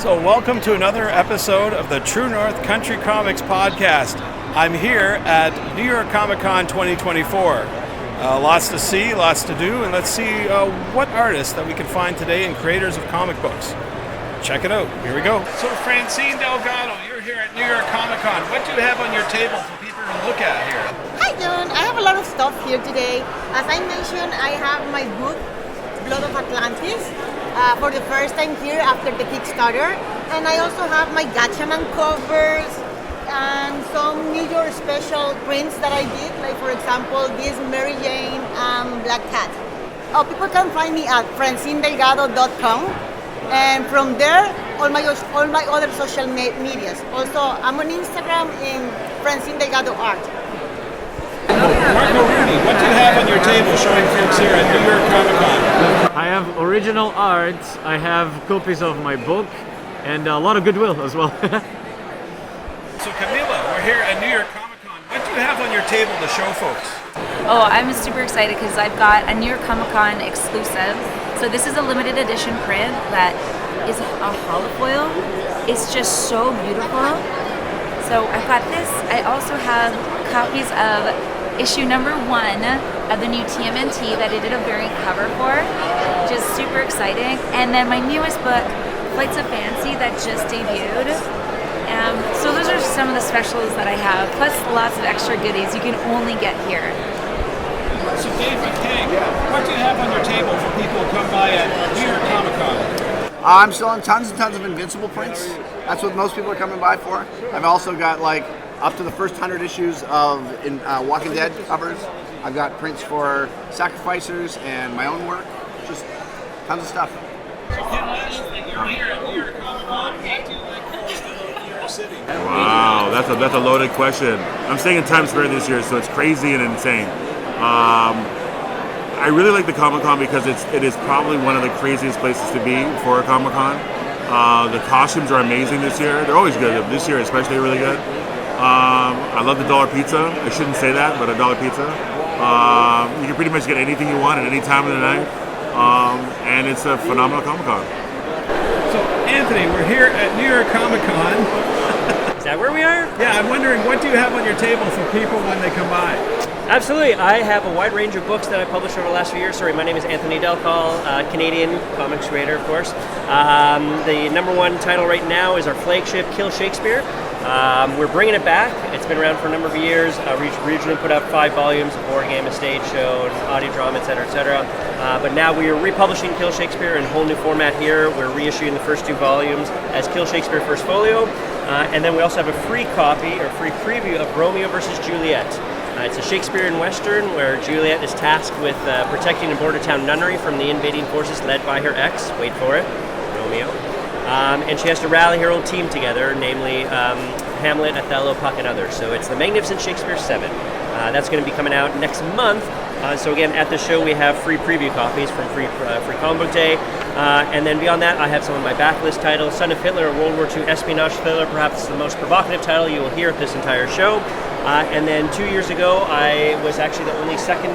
So welcome to another episode of the True North Country Comics Podcast. I'm here at New York Comic Con 2024. Lots to see, lots to do, and let's see what artists that we can find today and creators of comic books. Check it out. Here we go. So Francine Delgado, you're here at New York Comic Con. What do you have on your table for people to look at here? Hi John, I have a lot of stuff here today. As I mentioned, I have my book, Blood of Atlantis, for the first time here after the Kickstarter. And I also have my Gatchaman covers and some New York special prints that I did, like for example, this Mary Jane Black Cat. People can find me at francinedelgado.com, and from there, all my other social medias. Also, I'm on Instagram in Francine Delgado Art. Rudy, what do you have on your table showing folks here at New York Comic Con? I have original art, I have copies of my book, and a lot of goodwill as well. So Camilla, we're here at New York Comic Con. What do you have on your table to show folks? Oh, I'm super excited because I've got a New York Comic Con exclusive. So this is a limited edition print that is a holofoil. It's just so beautiful. So I've got this. I also have copies of issue number 1 of the new TMNT that I did a variant cover for, which is super exciting. And then my newest book, Flights of Fancy, that just debuted. So those are some of the specials that I have, plus lots of extra goodies you can only get here. So Dave McCaig, what do you have on your table for people who come by at New York Comic Con? I'm selling tons and tons of Invincible prints. That's what most people are coming by for. I've also got like up to the first 100 issues of Walking Dead covers. I've got prints for Sacrificers and my own work. Just tons of stuff. So Ken Lashley, you're here at New York Comic Con. What do you like most about New York City? Wow, that's a loaded question. I'm staying in Times Square this year, so it's crazy and insane. I really like the Comic Con because it is probably one of the craziest places to be for a Comic Con. The costumes are amazing this year. They're always good. This year especially really good. I love the dollar pizza. I shouldn't say that, but a dollar pizza. You can pretty much get anything you want at any time of the night. And it's a phenomenal Comic Con. So Anthony, we're here at New York Comic Con. Is that where we are? Yeah, I'm wondering, what do you have on your table for people when they come by? Absolutely. I have a wide range of books that I published over the last few years. Sorry, my name is Anthony Delcall, Canadian comics creator, of course. The number one title right now is our flagship, Kill Shakespeare. We're bringing it back. It's been around for a number of years. We originally put out 5 volumes, a board game, a stage show, an audio drama, etc., etc. But now we are republishing Kill Shakespeare in a whole new format here. We're reissuing the first 2 volumes as Kill Shakespeare First Folio. And then we also have a free copy, or free preview of Romeo versus Juliet. It's a Shakespearean Western where Juliet is tasked with protecting a border town nunnery from the invading forces led by her ex, wait for it, Romeo. And she has to rally her own team together, namely Hamlet, Othello, Puck, and others. So it's the Magnificent Shakespeare 7. That's going to be coming out next month. So again, at the show we have free preview copies from Free Comic Book Day. And then beyond that, I have some of my backlist titles. Son of Hitler, a World War II espionage thriller, perhaps the most provocative title you will hear at this entire show. And then 2 years ago, I was actually the only second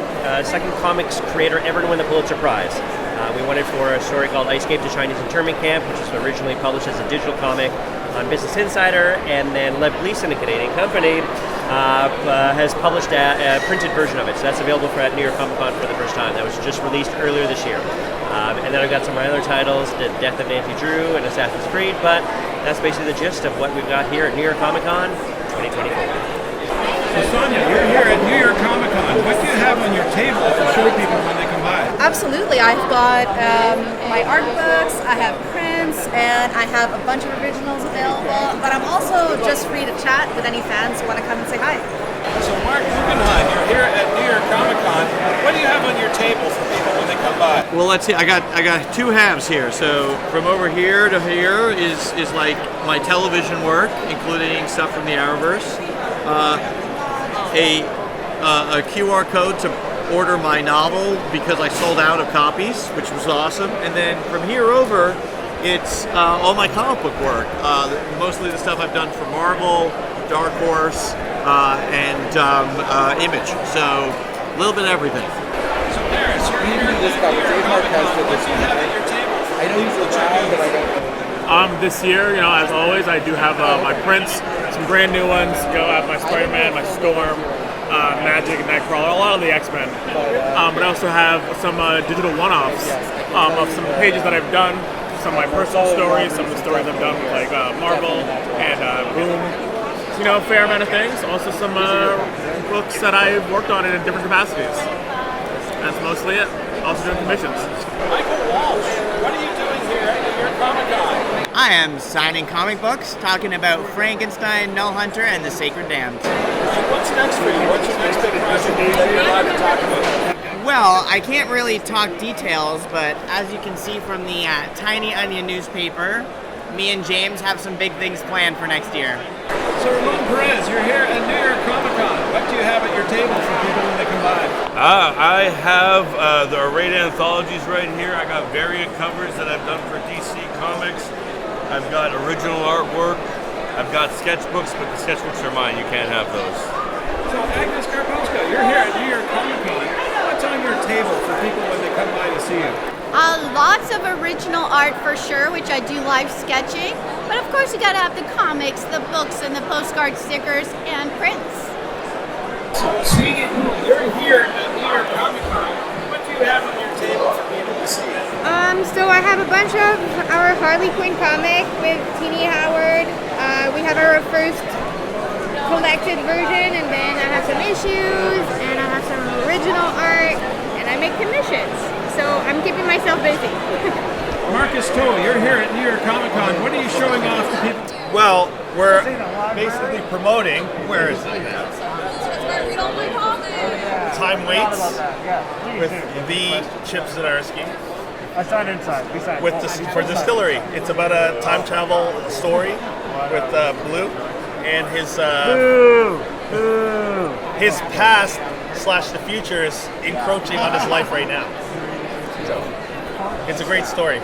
comics creator ever to win the Pulitzer Prize. We won it for a story called I Escaped a Chinese Internment Camp, which was originally published as a digital comic on Business Insider, and then Lev Gleason, a Canadian company, has published a printed version of it. So that's available at New York Comic Con for the first time. That was just released earlier this year. And then I've got some of my other titles, The Death of Nancy Drew and Assassin's Creed, but that's basically the gist of what we've got here at New York Comic Con 2024. So Sanya, you're here at New York Comic Con. What do you have on your table to show people when they come by? Absolutely. I've got my art books, I have prints, and I have a bunch of originals available, but I'm also just free to chat with any fans who want to come and say hi. So Marc Guggenheim, you're here at New York Comic Con. What do you have on your table for people when they come by? Well, let's see. I got 2 halves here. So from over here to here is like my television work, including stuff from the Arrowverse. A QR code to order my novel because I sold out of copies, which was awesome. And then from here over, it's all my comic book work. Mostly the stuff I've done for Marvel, Dark Horse, and Image. So a little bit of everything. So Pérez, you're here at New York Comic Con. What do you have at your table? I know he's around, but I don't know. This year, as always, I do have my prints, some brand new ones. I have my Spider-Man, my Storm, Magic, and Nightcrawler, a lot of the X-Men. But I also have some digital one-offs of some of the pages that I've done, some of my personal stories, some of the stories I've done with like Marvel and Boom. Fair amount of things. Also some books that I've worked on in different capacities. That's mostly it. Also doing commissions. Michael Walsh, what are you doing here at New York Comic Con? I am signing comic books, talking about Frankenstein, Null Hunter, and the Sacred Damned. What's next for you? What's your next big project that you're allowed to talk about? Well, I can't really talk details, but as you can see from the Tiny Onion newspaper, me and James have some big things planned for next year. So Ramón Pérez, you're here at New York Comic Con. What do you have at your table for people when they come by? I have the arrayed anthologies right here. I got variant covers that I've done for DC Comics. I've got original artwork. I've got sketchbooks, but the sketchbooks are mine. You can't have those. So Agnes Garbowska, you're here at New York Comic Con. What's on your table for people when they come by to see you? Lots of original art for sure, which I do live sketching. But of course you gotta have the comics, the books, and the postcard stickers and prints. So Sweeney Boo, you're here at New York Comic Con. What do you have on your table for people to see? So I have a bunch of our Harley Quinn comic with Teenie Howard. We have our first collected version, and then I have some issues, and I have some original art, and I make commissions. So I'm keeping myself busy. Marcus Toll, you're here at New York Comic Con. What are you showing off to people? Well, we're basically promoting, where is it? Time Waits with the Chip Zdarsky. I signed inside. For Distillery. It's about a time travel story with Blue and his past / the future is encroaching on his life right now. So it's a great story.